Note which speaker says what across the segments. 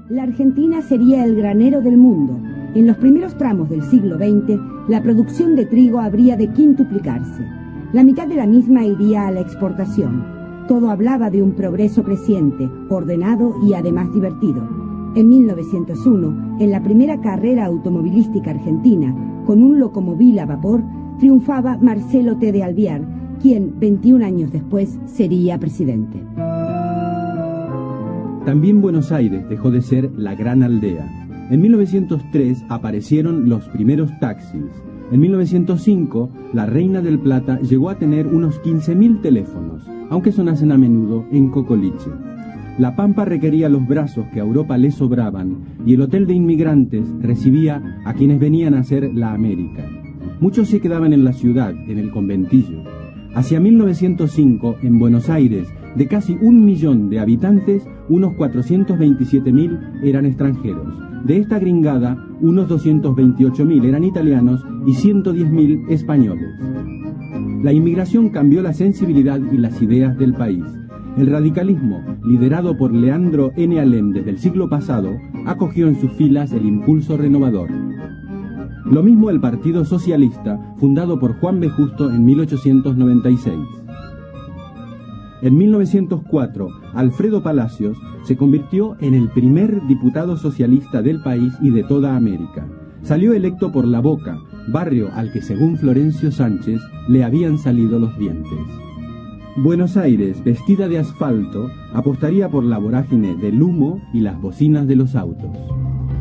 Speaker 1: La Argentina sería el granero del mundo. En los primeros tramos del siglo XX, la producción de trigo habría de quintuplicarse. La mitad de la misma iría a la exportación. Todo hablaba de un progreso creciente, ordenado y además divertido. En 1901, en la primera carrera automovilística argentina, con un locomóvil a vapor, triunfaba Marcelo T. de Alvear, quien 21 años después sería presidente.
Speaker 2: También Buenos Aires dejó de ser la gran aldea. En 1903 aparecieron los primeros taxis. En 1905, la Reina del Plata llegó a tener unos 15.000 teléfonos, aunque sonasen a menudo en Cocoliche. La Pampa requería los brazos que a Europa le sobraban y el hotel de inmigrantes recibía a quienes venían a hacer la América. Muchos se quedaban en la ciudad, en el conventillo. Hacia 1905, en Buenos Aires, de casi 1 millón de habitantes, unos 427.000 eran extranjeros. De esta gringada, unos 228.000 eran italianos y 110.000 españoles. La inmigración cambió la sensibilidad y las ideas del país. El radicalismo, liderado por Leandro N. Alem desde el siglo pasado, acogió en sus filas el impulso renovador. Lo mismo el Partido Socialista, fundado por Juan B. Justo en 1896. En 1904, Alfredo Palacios se convirtió en el primer diputado socialista del país y de toda América. Salió electo por La Boca, barrio al que, según Florencio Sánchez, le habían salido los dientes. Buenos Aires, vestida de asfalto, apostaría por la vorágine del humo y las bocinas de los autos.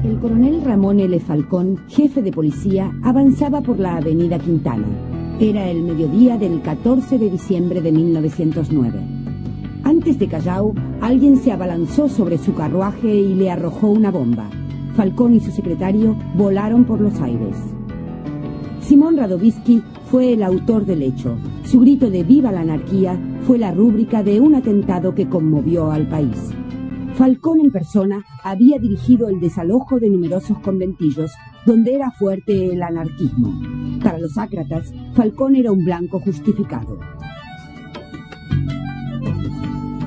Speaker 1: El coronel Ramón L. Falcón, jefe de policía, avanzaba por la avenida Quintana. Era el mediodía del 14 de diciembre de 1909. Antes de Callao, alguien se abalanzó sobre su carruaje y le arrojó una bomba. Falcón y su secretario volaron por los aires. Simón Radovisky fue el autor del hecho. Su grito de «¡Viva la anarquía!» fue la rúbrica de un atentado que conmovió al país. Falcón en persona había dirigido el desalojo de numerosos conventillos donde era fuerte el anarquismo. Para los ácratas, Falcón era un blanco justificado.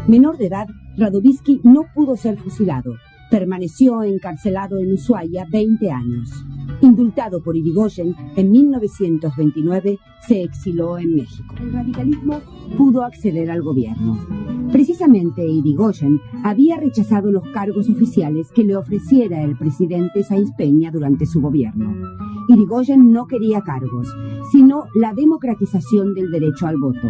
Speaker 1: Menor de edad, Radovisky no pudo ser fusilado. Permaneció encarcelado en Ushuaia 20 años. Indultado por Irigoyen, en 1929 se exiló en México. El radicalismo pudo acceder al gobierno. Precisamente Irigoyen había rechazado los cargos oficiales que le ofreciera el presidente Sáenz Peña durante su gobierno. Irigoyen no quería cargos, sino la democratización del derecho al voto.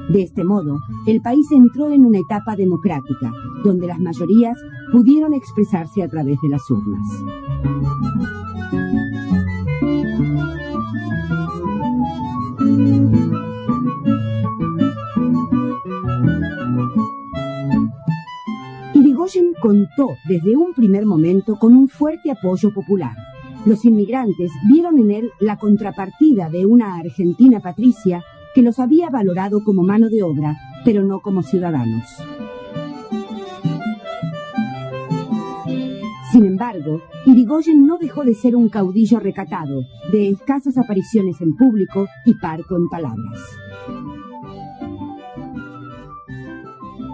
Speaker 1: De este modo, el país entró en una etapa democrática, donde las mayorías pudieron expresarse a través de las urnas. Irigoyen contó desde un primer momento con un fuerte apoyo popular. Los inmigrantes vieron en él la contrapartida de una Argentina patricia que los había valorado como mano de obra, pero no como ciudadanos. Sin embargo, Irigoyen no dejó de ser un caudillo recatado, de escasas apariciones en público y parco en palabras.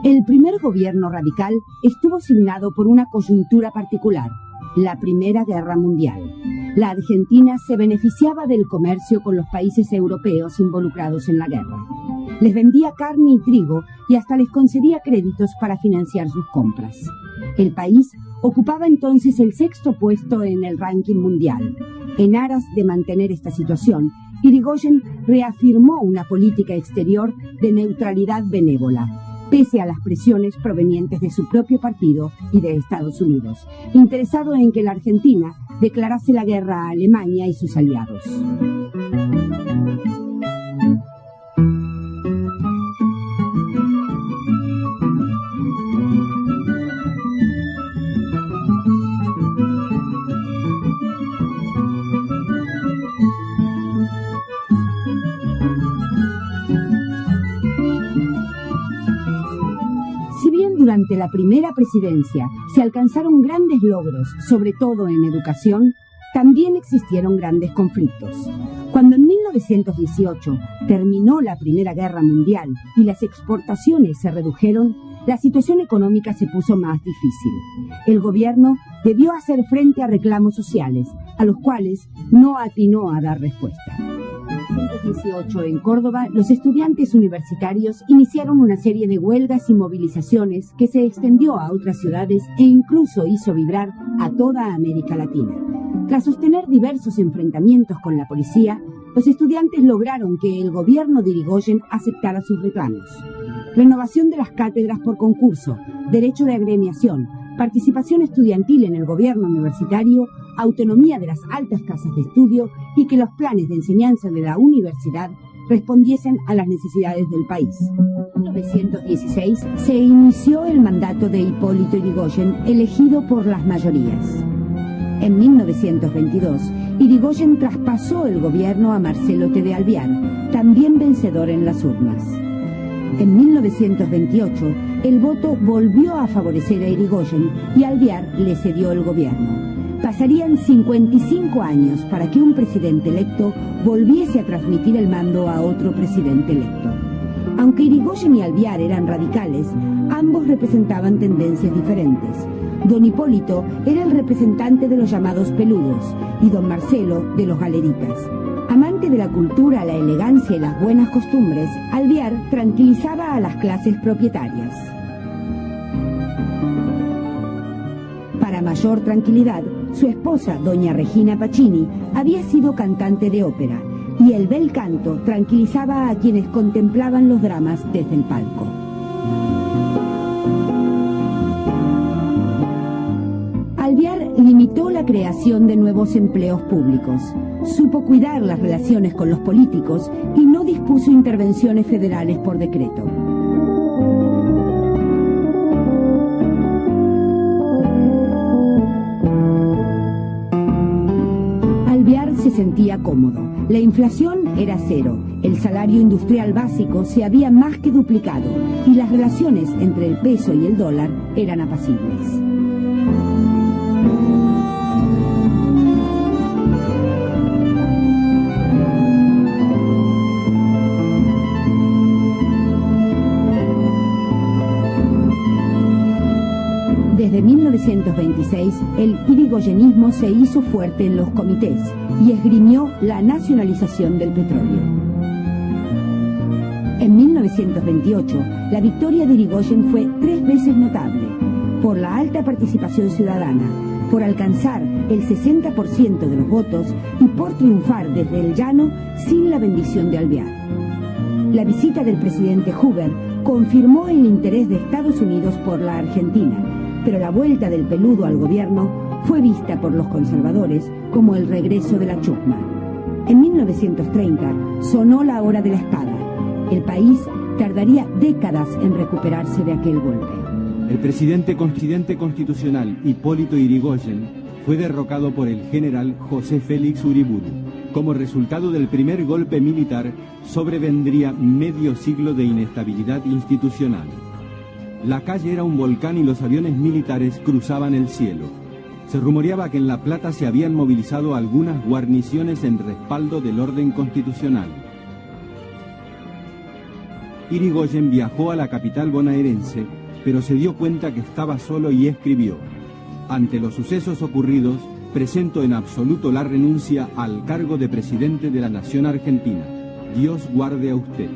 Speaker 1: El primer gobierno radical estuvo signado por una coyuntura particular, la Primera Guerra Mundial. La Argentina se beneficiaba del comercio con los países europeos involucrados en la guerra. Les vendía carne y trigo y hasta les concedía créditos para financiar sus compras. El país ocupaba entonces el 6º puesto en el ranking mundial. En aras de mantener esta situación, Irigoyen reafirmó una política exterior de neutralidad benévola, pese a las presiones provenientes de su propio partido y de Estados Unidos, interesado en que la Argentina declarase la guerra a Alemania y sus aliados. Durante la primera presidencia se alcanzaron grandes logros, sobre todo en educación, también existieron grandes conflictos. Cuando en 1918 terminó la Primera Guerra Mundial y las exportaciones se redujeron, la situación económica se puso más difícil. El gobierno debió hacer frente a reclamos sociales, a los cuales no atinó a dar respuesta. En 1918, en Córdoba, los estudiantes universitarios iniciaron una serie de huelgas y movilizaciones que se extendió a otras ciudades e incluso hizo vibrar a toda América Latina. Tras sostener diversos enfrentamientos con la policía, los estudiantes lograron que el gobierno de Irigoyen aceptara sus reclamos. Renovación de las cátedras por concurso, derecho de agremiación, participación estudiantil en el gobierno universitario, autonomía de las altas casas de estudio y que los planes de enseñanza de la universidad respondiesen a las necesidades del país. En 1916 se inició el mandato de Hipólito Yrigoyen, elegido por las mayorías. En 1922, Yrigoyen traspasó el gobierno a Marcelo T. de Alvear, también vencedor en las urnas. En 1928, el voto volvió a favorecer a Yrigoyen y Alvear le cedió el gobierno. Pasarían 55 años para que un presidente electo volviese a transmitir el mando a otro presidente electo. Aunque Yrigoyen y Alvear eran radicales, ambos representaban tendencias diferentes. Don Hipólito era el representante de los llamados peludos y don Marcelo de los galeritas. Amante de la cultura, la elegancia y las buenas costumbres, Alvear tranquilizaba a las clases propietarias. Para mayor tranquilidad, su esposa, doña Regina Pacini, había sido cantante de ópera, y el bel canto tranquilizaba a quienes contemplaban los dramas desde el palco. Alvear limitó la creación de nuevos empleos públicos, supo cuidar las relaciones con los políticos y no dispuso intervenciones federales por decreto. Alvear se sentía cómodo. La inflación era cero, el salario industrial básico se había más que duplicado y las relaciones entre el peso y el dólar eran apacibles. Desde 1926, el irigoyenismo se hizo fuerte en los comités y esgrimió la nacionalización del petróleo. En 1928, la victoria de Yrigoyen fue 3 veces notable, por la alta participación ciudadana, por alcanzar el 60% de los votos y por triunfar desde el llano sin la bendición de Alvear. La visita del presidente Hoover confirmó el interés de Estados Unidos por la Argentina, pero la vuelta del peludo al gobierno fue vista por los conservadores como el regreso de la chusma. En 1930 sonó la hora de la espada. El país tardaría décadas en recuperarse de aquel golpe.
Speaker 2: El presidente constitucional Hipólito Yrigoyen fue derrocado por el general José Félix Uriburu. Como resultado del primer golpe militar, sobrevendría medio siglo de inestabilidad institucional. La calle era un volcán y los aviones militares cruzaban el cielo. Se rumoreaba que en La Plata se habían movilizado algunas guarniciones en respaldo del orden constitucional. Yrigoyen viajó a la capital bonaerense, pero se dio cuenta que estaba solo y escribió: ante los sucesos ocurridos, presento en absoluto la renuncia al cargo de presidente de la Nación Argentina. Dios guarde a usted.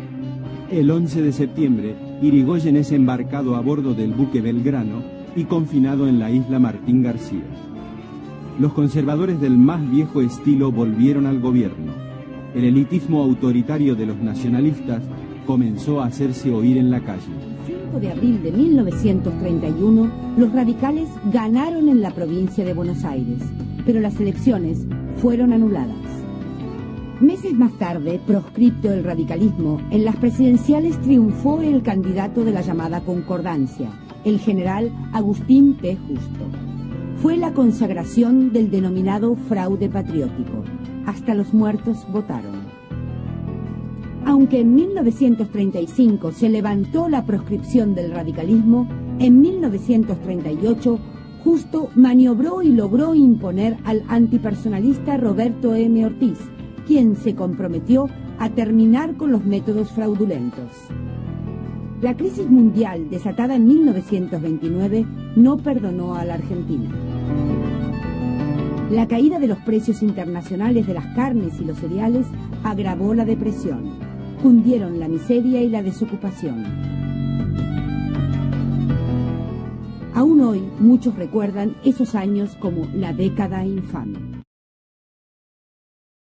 Speaker 2: El 11 de septiembre, Yrigoyen es embarcado a bordo del buque Belgrano y confinado en la isla Martín García. Los conservadores del más viejo estilo volvieron al gobierno. El elitismo autoritario de los nacionalistas comenzó a hacerse oír en la calle.
Speaker 1: El 5 de abril de 1931, los radicales ganaron en la provincia de Buenos Aires, pero las elecciones fueron anuladas. Meses más tarde, proscripto el radicalismo, en las presidenciales triunfó el candidato de la llamada Concordancia, el general Agustín P. Justo. Fue la consagración del denominado fraude patriótico. Hasta los muertos votaron. Aunque en 1935 se levantó la proscripción del radicalismo, en 1938 Justo maniobró y logró imponer al antipersonalista Roberto M. Ortiz, quien se comprometió a terminar con los métodos fraudulentos. La crisis mundial desatada en 1929 no perdonó a la Argentina. La caída de los precios internacionales de las carnes y los cereales agravó la depresión. Cundieron la miseria y la desocupación. Aún hoy muchos recuerdan esos años como la década infame.